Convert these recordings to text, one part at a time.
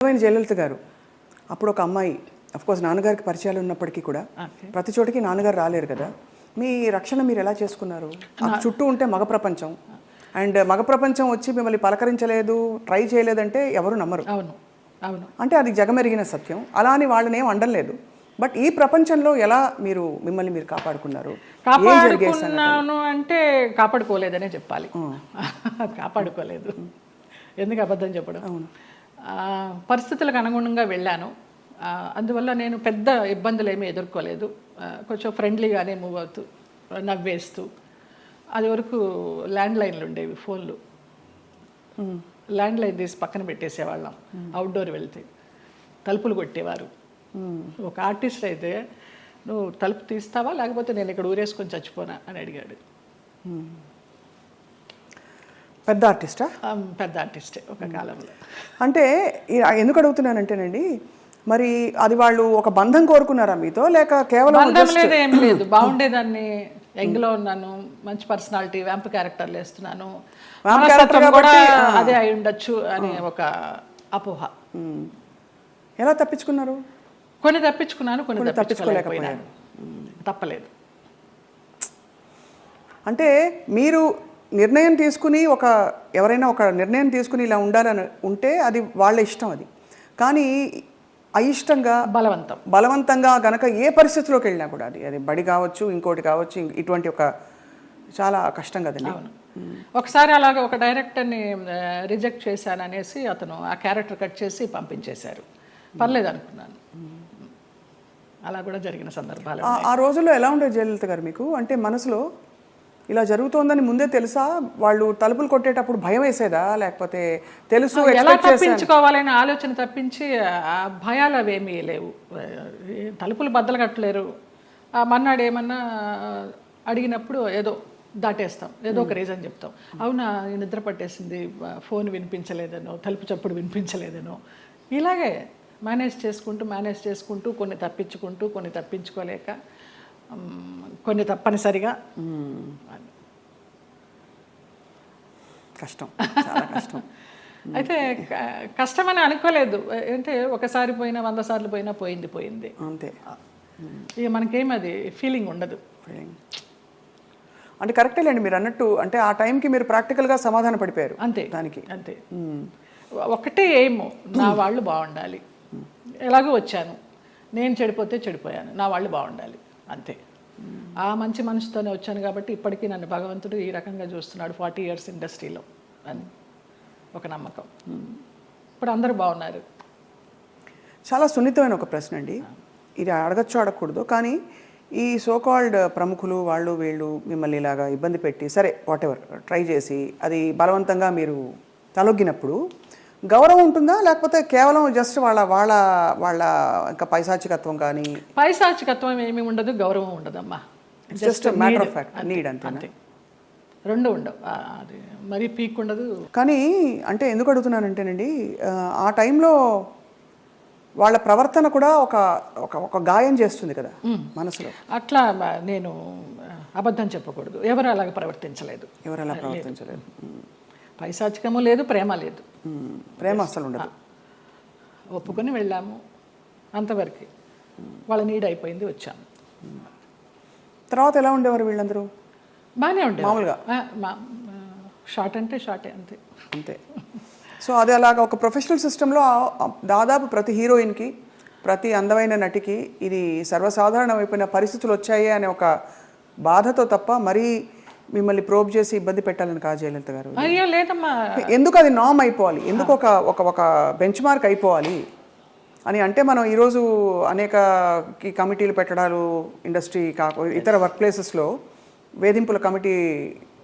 జయలలిత గారు అప్పుడు ఒక అమ్మాయి కోర్స్ నాన్నగారికి పరిచయాలు ఉన్నప్పటికీ కూడా ప్రతి చోటికి నాన్నగారు రాలేరు కదా, మీ రక్షణ మీరు ఎలా చేసుకున్నారు? చుట్టూ ఉంటే మగ ప్రపంచం, అండ్ మగ ప్రపంచం వచ్చి మిమ్మల్ని పలకరించలేదు, ట్రై చేయలేదంటే ఎవరు నమ్మరు. అవును అవును, అంటే అది జగమెరిగిన సత్యం. అలా అని వాళ్ళని ఏం అండలేదు. బట్ ఈ ప్రపంచంలో ఎలా మీరు మిమ్మల్ని మీరు కాపాడుకున్నారు? కాపాడుకున్నాను అంటే కాపాడుకోలేదనే చెప్పాలి. కాపాడుకోలేదు, ఎందుకు అబద్ధం చెప్పడం. పరిస్థితులకు అనుగుణంగా వెళ్ళాను. అందువల్ల నేను పెద్ద ఇబ్బందులు ఏమీ ఎదుర్కోలేదు. కొంచెం ఫ్రెండ్లీగానే మూవ్ అవుతూ నవ్వేస్తూ. అది వరకు ల్యాండ్లైన్లు ఉండేవి, ఫోన్లు. ల్యాండ్లైన్ తీసి పక్కన పెట్టేసేవాళ్ళం. అవుట్డోర్ వెళ్తే తలుపులు కొట్టేవారు. ఒక ఆర్టిస్ట్ అయితే నువ్వు తలుపు తీస్తావా లేకపోతే నేను ఇక్కడ ఊరేసుకొని చచ్చిపోనా అని అడిగాడు. పెద్ద ఆర్టిస్టా? పెద్ద ఆర్టిస్టే ఒక కాలంలో. అంటే ఎందుకు అడుగుతున్నానంటేనండి, మరి అది వాళ్ళు ఒక బంధం కోరుకున్నారా మీతో, లేక కేవలం బంధం లేదు, ఏం లేదు. బాగుండేదాన్ని, యంగ్లో ఉన్నాను, మంచి పర్సనాలిటీ, వ్యాంప్ క్యారెక్టర్లు వేస్తున్నాను, కూడా అదే అయి ఉండొచ్చు అనే ఒక అపోహ. ఎలా తప్పించుకున్నారు? కొన్ని తప్పించుకున్నాను, కొన్ని తప్పించుకోలేకపోయాను. తప్పలేదు. అంటే మీరు నిర్ణయం తీసుకుని ఎవరైనా ఒక నిర్ణయం తీసుకుని ఇలా ఉంటే అది వాళ్ళ ఇష్టం. అది కానీ అయిష్టంగా బలవంతంగా గనక ఏ పరిస్థితిలోకి వెళ్ళినా కూడా అది బడి కావచ్చు, ఇంకోటి కావచ్చు, ఇటువంటి ఒక చాలా కష్టం కదండి. ఒకసారి అలాగే ఒక డైరెక్టర్ని రిజెక్ట్ చేశాను అనేసి అతను ఆ క్యారెక్టర్ కట్ చేసి పంపించేశారు. పర్లేదు అనుకున్నాను. అలా కూడా జరిగిన సందర్భాలు. ఆ రోజుల్లో ఎలా ఉండేది జయలలిత గారు మీకు? అంటే మనసులో ఇలా జరుగుతోందని ముందే తెలుసా? వాళ్ళు తలుపులు కొట్టేటప్పుడు భయం వేసేదా, లేకపోతే తెలుసు ఎలా తప్పించుకోవాలనే ఆలోచన తప్పించి ఆ భయాలు అవేమీ లేవు. తలుపులు బద్దలు కట్టలేరు. మన్నాడు ఏమన్నా అడిగినప్పుడు ఏదో దాటేస్తాం, ఏదో ఒక రీజన్ చెప్తాం. అవునా నిద్ర పట్టేసింది, ఫోన్ వినిపించలేదనో, తలుపు చప్పుడు వినిపించలేదనో, ఇలాగే మేనేజ్ చేసుకుంటూ కొన్ని తప్పించుకుంటూ, కొన్ని తప్పించుకోలేక, కొన్ని తప్పనిసరిగా. కష్టం, చాలా కష్టం. అయితే కష్టమని అనుకోలేదు. అంటే ఒకసారి పోయినా 100 సార్లు పోయినా పోయింది అంతే. ఇక మనకేమి అది ఫీలింగ్ ఉండదు. అంటే కరెక్టే లేండి మీరు అన్నట్టు. అంటే ఆ టైంకి మీరు ప్రాక్టికల్గా సమాధాన పడిపోయారు అంతే. దానికి అంతే, ఒకటే ఏమో, నా వాళ్ళు బాగుండాలి. ఎలాగో వచ్చాను, నేను చెడిపోతే చెడిపోయాను, నా వాళ్ళు బాగుండాలి, అంతే. ఆ మంచి మనసుతోనే వచ్చాను కాబట్టి ఇప్పటికీ నన్ను భగవంతుడు ఈ రకంగా చూస్తున్నాడు. 40 years ఇండస్ట్రీలో అని ఒక నమ్మకం. ఇప్పుడు అందరూ బాగున్నారు. చాలా సున్నితమైన ఒక ప్రశ్న అండి ఇది. అడగచ్చు అడగకూడదు, కానీ ఈ సోకాల్డ్ ప్రముఖులు వాళ్ళు వీళ్ళు మిమ్మల్ని ఇలాగా ఇబ్బంది పెట్టి, సరే వాటెవర్ ట్రై చేసి అది బలవంతంగా మీరు తలొగ్గినప్పుడు గౌరవం ఉంటుందా, లేకపోతే కేవలం జస్ట్ వాళ్ళ వాళ్ళ వాళ్ళ ఇంకా పైశాచికత్వం? కానీ పైశాచికత్వం ఏమీ ఉండదు, గౌరవం ఉండదమ్మా. Just matter of fact, need అంతే. రెండు ఉండవు, అది మరీ పీక్ ఉండదు. కానీ అంటే ఎందుకు అడుగుతున్నానంటేనండి, ఆ టైంలో వాళ్ళ ప్రవర్తన కూడా ఒక గాయం చేస్తుంది కదా మనసులో. అట్లా నేను అబద్ధం చెప్పకూడదు, ఎవరు అలాగ ప్రవర్తించలేదు. పైశాచికము లేదు, ప్రేమ లేదు. ప్రేమ అసలు ఉండదు. ఒప్పుకొని వెళ్ళాము, అంతవరకు. వాళ్ళ నీడ్ అయిపోయింది, వచ్చాము. తర్వాత ఎలా ఉండేవారు వీళ్ళందరూ? బాగానే ఉండేది మామూలుగా. షార్ట్ అంటే షార్టే, అంతే. సో అది అలాగా ఒక ప్రొఫెషనల్ సిస్టంలో దాదాపు ప్రతి హీరోయిన్కి, ప్రతి అందమైన నటికి ఇది సర్వసాధారణమైపోయిన పరిస్థితులు వచ్చాయి అనే ఒక బాధతో తప్ప మరీ మిమ్మల్ని ప్రోబ్ చేసి ఇబ్బంది పెట్టాలని కాదు జయలలిత గారు. అయ్యో లేదమ్మా. ఎందుకు అది నామ్ అయిపోవాలి, ఎందుకు ఒక బెంచ్ మార్క్ అయిపోవాలి అని అంటే, మనం ఈరోజు అనేక కమిటీలు పెట్టడాలు, ఇండస్ట్రీ ఇతర వర్క్ ప్లేసెస్లో వేధింపుల కమిటీ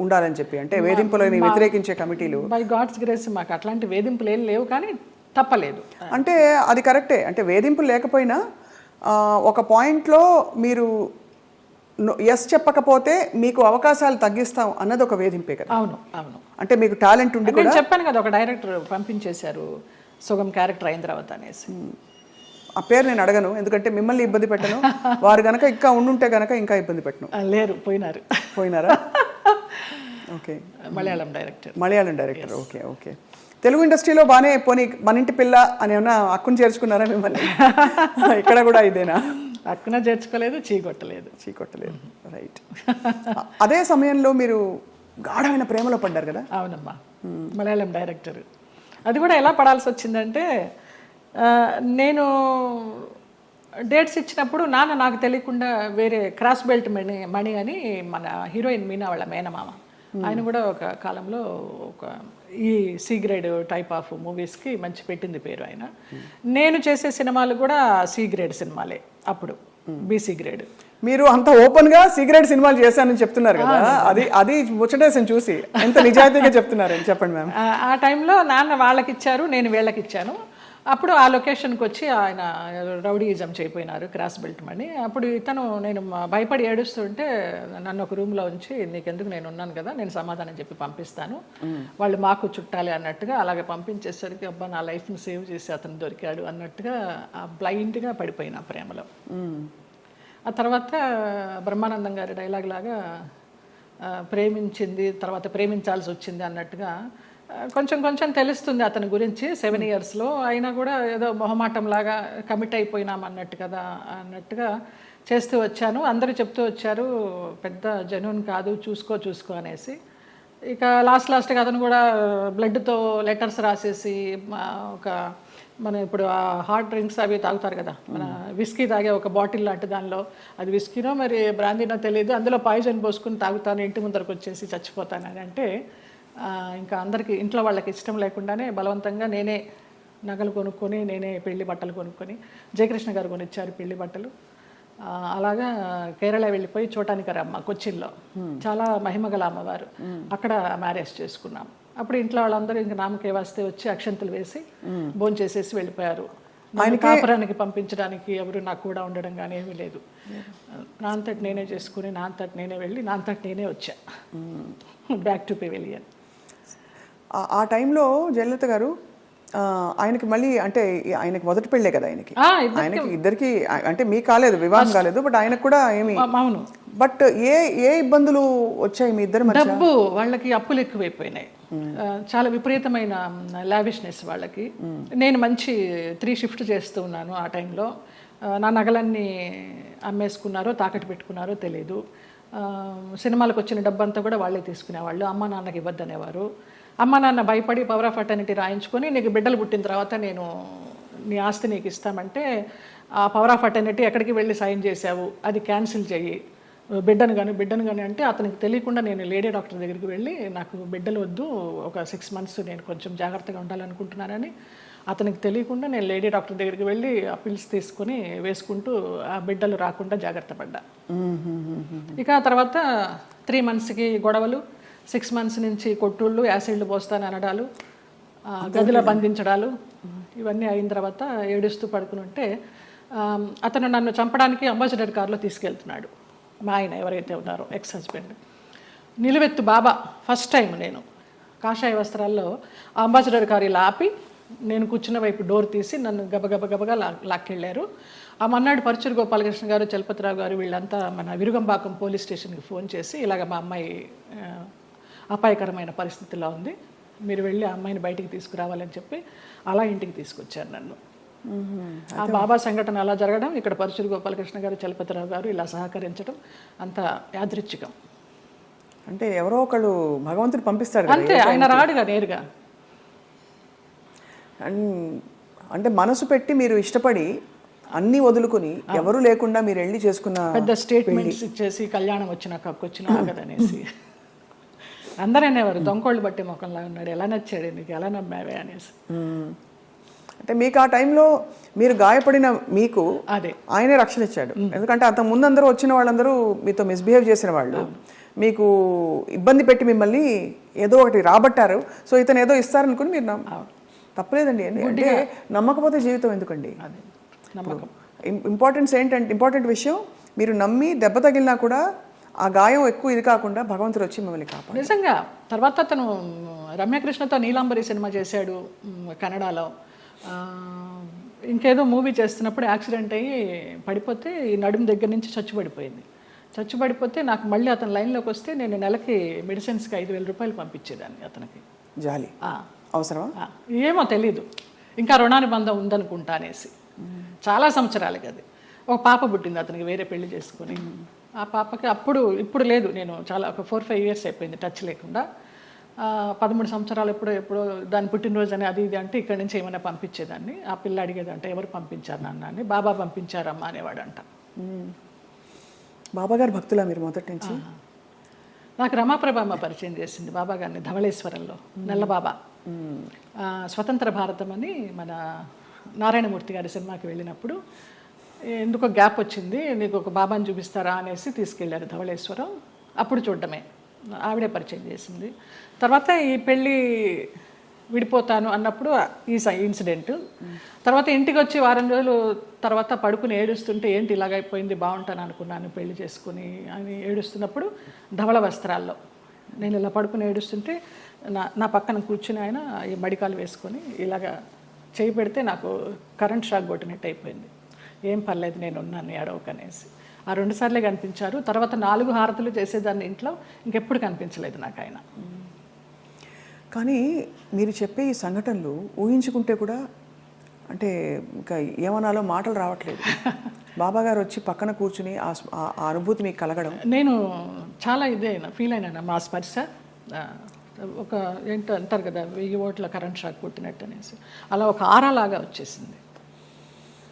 ఉండాలని చెప్పి, అంటే వేధింపులని వ్యతిరేకించే కమిటీలు. బై గాడ్స్ గ్రేస్ మాకు అట్లాంటి వేధింపులు ఏం లేవు, కానీ తప్పలేదు. అంటే అది కరెక్టే. అంటే వేధింపులు లేకపోయినా ఒక పాయింట్లో మీరు ఎస్ చెప్పకపోతే మీకు అవకాశాలు తగ్గిస్తాం అన్నది ఒక వేధింపే కదా. అవును అవును. అంటే మీకు టాలెంట్ ఉండి కూడా చెప్పాను కదా, ఒక డైరెక్టర్ పంపించేశారు సుగం క్యారెక్టర్ అయిన తర్వాత అనేసి. ఆ పేరు నేను అడగను, ఎందుకంటే మిమ్మల్ని ఇబ్బంది పెట్టను. వారు గనక ఇంకా ఉండుంటే గనక ఇంకా ఇబ్బంది పెట్టను. లేరు, పోయినారా? Okay. Malayalam director. Okay. Telugu ఇండస్ట్రీలో బాగానే పోనీ మన ఇంటి పిల్ల అని ఏమన్నా అక్కును చేర్చుకున్నారా మిమ్మల్ని? ఇక్కడ కూడా ఇదేనా? అక్కున చేర్చుకోలేదు, చీకొట్టలేదు. రైట్. అదే సమయంలో మీరు గాఢమైన ప్రేమలో పడ్డారు కదా? అవునమ్మా, మలయాళం డైరెక్టర్. అది కూడా ఎలా పడాల్సి వచ్చిందంటే, నేను డేట్స్ ఇచ్చినప్పుడు నాన్న నాకు తెలియకుండా వేరే క్రాస్ బెల్ట్ మణి అని మన హీరోయిన్ మీనా వాళ్ళ మేనమామ, ఆయన కూడా ఒక కాలంలో ఒక ఈ సి గ్రేడ్ టైప్ ఆఫ్ మూవీస్కి మంచి పెట్టింది పేరు ఆయన. నేను చేసే సినిమాలు కూడా సి గ్రేడ్ సినిమాలే అప్పుడు, బీసీ గ్రేడ్. మీరు అంత ఓపెన్ గా సిగరెట్ సినిమాలు చేశానని చెప్తున్నారు కదా, అది ముచ్చటేసని చూసి ఎంత నిజాయితీగా చెప్తున్నారని చెప్పండి మ్యామ్. ఆ టైంలో నాన్న వాళ్ళకి ఇచ్చారు, నేను వీళ్ళకి ఇచ్చాను. అప్పుడు ఆ లొకేషన్కి వచ్చి ఆయన రౌడీయిజం చేయిపోయినారు, క్రాస్ బెల్ట్ మని. అప్పుడు ఇతను, నేను భయపడి ఏడుస్తుంటే నన్ను ఒక రూమ్లో ఉంచి, నీకెందుకు నేను ఉన్నాను కదా, నేను సమాధానం చెప్పి పంపిస్తాను, వాళ్ళు మాకు చుట్టాలి అన్నట్టుగా అలాగే పంపించేసరికి అబ్బా నా లైఫ్ని సేవ్ చేసి అతను దొరికాడు అన్నట్టుగా బ్లైండ్గా పడిపోయిన ప్రేమలో. ఆ తర్వాత బ్రహ్మానందం గారి డైలాగ్ లాగా ప్రేమించింది తర్వాత ప్రేమించాల్సి వచ్చింది అన్నట్టుగా కొంచెం కొంచెం తెలుస్తుంది అతని గురించి 7 yearsలో. అయినా కూడా ఏదో మొహమాటంలాగా కమిట్ అయిపోయినాం అన్నట్టుగా చేస్తూ వచ్చాను. అందరూ చెప్తూ వచ్చారు పెద్ద జెన్యూన్ కాదు, చూసుకో అనేసి. ఇక లాస్ట్గా అతను కూడా బ్లడ్తో లెటర్స్ రాసేసి ఒక మన ఇప్పుడు ఆ హాట్ డ్రింక్స్ అవి తాగుతారు కదా, మన విస్కీ తాగే ఒక బాటిల్ లాంటి దానిలో, అది విస్కీనో మరి బ్రాందీనో తెలియదు, అందులో పాయిజన్ పోసుకుని తాగుతాను, ఇంటి ముందరకు వచ్చేసి చచ్చిపోతానని అంటే, ఇంకా అందరికీ ఇంట్లో వాళ్ళకి ఇష్టం లేకుండానే బలవంతంగా నేనే నగలు కొనుక్కొని, నేనే పెళ్లి బట్టలు కొనుక్కొని, జయకృష్ణ గారు కొనిచ్చారు పెళ్లి బట్టలు. అలాగా కేరళ వెళ్ళిపోయి చోటానికరమ్మ కొచ్చిన్లో, చాలా మహిమగల అమ్మవారు, అక్కడ మ్యారేజ్ చేసుకున్నాం. అప్పుడు ఇంట్లో వాళ్ళందరూ ఇంకా నామకే వస్తే వచ్చి అక్షంతలు వేసి భోంచేసేసి వెళ్ళిపోయారు. ఆయన కాపురానికి పంపించడానికి ఎవరు నాకు కూడా ఉండడం కానీ ఏమీ లేదు. నా అంతటి నేనే చేసుకుని, నా అంతటి నేనే వెళ్ళి, నా అంతటి నేనే వచ్చా బ్యాక్ టు పెవిలియన్. ఆ టైంలో జయలలిత గారు ఆయనకి మళ్ళీ అంటే ఆయనకి మొదటి పెళ్ళే కదా, ఆయనకి ఇద్దరికి అంటే మీకు కాలేదు, వివాహం కాలేదు, బట్ ఆయనకు కూడా ఏమి. అవును. బట్ ఏ ఇబ్బందులు వచ్చాయి మీ ఇద్దరు మధ్య? డబ్బు, వాళ్ళకి అప్పులు ఎక్కువైపోయినాయి, చాలా విపరీతమైన లావిష్నెస్ వాళ్ళకి. నేను మంచి 3 shift చేస్తూ ఉన్నాను ఆ టైంలో. నా నగలన్నీ అమ్మేసుకున్నారో తాకట్టు పెట్టుకున్నారో తెలియదు. సినిమాలకు వచ్చిన డబ్బంతా కూడా వాళ్ళే తీసుకునేవాళ్ళు, అమ్మ నాన్నకి ఇవ్వద్దనేవారు. అమ్మ నాన్న భయపడి పవర్ ఆఫ్ అటర్నిటీ రాయించుకొని, నీకు బిడ్డలు పుట్టిన తర్వాత నేను నీ ఆస్తి నీకు ఇస్తామంటే, ఆ పవర్ ఆఫ్ అటర్నిటీ ఎక్కడికి వెళ్ళి సైన్ చేసావు, అది క్యాన్సిల్ చెయ్యి, బిడ్డను కానీ అంటే, అతనికి తెలియకుండా నేను లేడీ డాక్టర్ దగ్గరికి వెళ్ళి, నాకు బిడ్డలు వద్దు, ఒక 6 months నేను కొంచెం జాగ్రత్తగా ఉండాలనుకుంటున్నానని, అతనికి తెలియకుండా నేను లేడీ డాక్టర్ దగ్గరికి వెళ్ళి ఆ పిల్స్ తీసుకొని వేసుకుంటూ ఆ బిడ్డలు రాకుండా జాగ్రత్త పడ్డా. ఇక ఆ తర్వాత 3 monthsకి గొడవలు, 6 months నుంచి కొట్టుళ్ళు, యాసిడ్లు పోస్తాను అనడాలు, గదిలో బంధించడాలు, ఇవన్నీ అయిన తర్వాత ఏడుస్తూ పడుకుని ఉంటే, అతను నన్ను చంపడానికి అంబాసిడర్ కార్లో తీసుకెళ్తున్నాడు. మా ఆయన ఎవరైతే ఉన్నారో ఎక్స్ హస్బెండ్, నిలువెత్తు బాబా. ఫస్ట్ టైం నేను కాషాయ వస్త్రాల్లో అంబాసిడర్ కారు ఇలా ఆపి, నేను కూర్చున్న వైపు డోర్ తీసి నన్ను గబగబగా లాక్కెళ్ళారు. ఆ మన్నాడు పరుచూరు గోపాలకృష్ణ గారు, చలపతిరావు గారు వీళ్ళంతా మన విరుగంపాకం పోలీస్ స్టేషన్కి ఫోన్ చేసి, ఇలాగ మా అమ్మాయి అపాయకరమైన పరిస్థితిలో ఉంది, మీరు వెళ్ళి ఆ అమ్మాయిని బయటికి తీసుకురావాలని చెప్పి అలా ఇంటికి తీసుకొచ్చారు నన్ను. ఆ బాబా సంఘటన అలా జరగడం, ఇక్కడ పరుచూరు గోపాలకృష్ణ గారు, చలపతిరావు గారు ఇలా సహకరించడం అంత యాదృచ్ఛికం. అంటే ఎవరో ఒకళ్ళు భగవంతుడు పంపిస్తాడు అంతే, ఆయన రాడుగా నేరుగా. అంటే మనసు పెట్టి మీరు ఇష్టపడి అన్నీ వదులుకుని ఎవరు లేకుండా మీరు వెళ్ళి చేసుకున్న పెద్ద స్టేట్మెంట్స్ ఇచ్చేసి, కళ్యాణం వచ్చినాక వచ్చినా కదనేసి అందరూ అనేవారు, దొంగోళ్ళు బట్టి ముఖంలా ఉన్నాడు, ఎలా నచ్చాడు నీకు, ఎలా నమ్మావే అనేసి. అంటే మీకు ఆ టైంలో మీరు గాయపడిన మీకు అదే ఆయనే రక్షణ ఇచ్చాడు. ఎందుకంటే అంత ముందు అందరూ వచ్చిన వాళ్ళందరూ మీతో మిస్బిహేవ్ చేసిన వాళ్ళు, మీకు ఇబ్బంది పెట్టి మిమ్మల్ని ఏదో ఒకటి రాబట్టారు. సో ఇతను ఏదో ఇస్తారనుకుని మీరు తప్పలేదండి. అంటే నమ్మకపోతే జీవితం ఎందుకండి? ఇంపార్టెంట్ విషయం, మీరు నమ్మి దెబ్బ తగిలినా కూడా ఆ గాయం ఎక్కువ ఇది కాకుండా భగవంతుడు వచ్చి మిమ్మల్ని కాపాడు. నిజంగా. తర్వాత అతను రమ్యకృష్ణతో నీలాంబరి సినిమా చేశాడు కన్నడలో. ఇంకేదో మూవీ చేస్తున్నప్పుడు యాక్సిడెంట్ అయ్యి పడిపోతే ఈ నడుము దగ్గర నుంచి చచ్చుబడిపోతే నాకు మళ్ళీ అతను లైన్లోకి వస్తే నేను నెలకి మెడిసిన్స్కి 5,000 రూపాయలు పంపించేదాన్ని అతనికి. జాలి. అవసరమా? ఏమో తెలీదు, ఇంకా రుణానుబంధం ఉందనుకుంటా అనేసి. చాలా సంవత్సరాలకి అది. ఒక పాప పుట్టింది అతనికి, వేరే పెళ్లి చేసుకుని. ఆ పాపకి ఇప్పుడు లేదు, నేను చాలా ఒక 4-5 ఇయర్స్ అయిపోయింది టచ్ లేకుండా. 13 సంవత్సరాలు ఎప్పుడో దాని పుట్టినరోజు అని అది ఇది అంటే ఇక్కడి నుంచి ఏమైనా పంపించేదాన్ని. ఆ పిల్ల అడిగేదంటే ఎవరు పంపించారు నాన్న అని. బాబా పంపించారమ్మా అనేవాడంట. బాబా గారు భక్తులా మీరు మొదటి నుంచి? నాకు రమాప్రభమ్మ పరిచయం చేసింది బాబా గారిని ధవళేశ్వరంలో, నల్లబాబా. స్వతంత్ర భారతం అని మన నారాయణమూర్తి గారి సినిమాకి వెళ్ళినప్పుడు ఎందుకో గ్యాప్ వచ్చింది, నీకు ఒక బాబాని చూపిస్తారా అనేసి తీసుకెళ్ళారు ధవళేశ్వరం. అప్పుడు చూడడమే, ఆవిడే పరిచయం చేసింది. తర్వాత ఈ పెళ్ళి విడిపోతాను అన్నప్పుడు ఈ ఇన్సిడెంట్. తర్వాత ఇంటికి వచ్చి వారం రోజులు తర్వాత పడుకుని ఏడుస్తుంటే ఏంటి ఇలాగైపోయింది, బాగుంటాను అనుకున్నాను పెళ్లి చేసుకుని అని ఏడుస్తున్నప్పుడు ధవళ వస్త్రాల్లో నేను ఇలా పడుకుని ఏడుస్తుంటే నా పక్కన కూర్చుని ఆయన ఈ మడికాలు వేసుకొని ఇలాగా చేయి పెడితే నాకు కరెంట్ షాక్ కొట్టినట్టు అయిపోయింది. ఏం పర్లేదు నేను ఉన్నాను ఏడవకనేసి. ఆ 2 సార్లే కనిపించారు. తర్వాత 4 హారతులు చేసేదాన్ని ఇంట్లో, ఇంకెప్పుడు కనిపించలేదు నాకు ఆయన. కానీ మీరు చెప్పే ఈ సంఘటనలు ఊహించుకుంటే కూడా అంటే ఇంకా ఏమనాలో మాటలు రావట్లేదు. బాబా గారు వచ్చి పక్కన కూర్చుని ఆ అనుభూతి మీకు కలగడం, నేను చాలా ఫీల్ అయినా. మా స్పర్శ ఒక అంటారు కదా 1000 ఓట్ల కరెంట్ షాక్ కొట్టినట్టు అనేసి, అలా ఒక ఆరాలాగా వచ్చేసింది.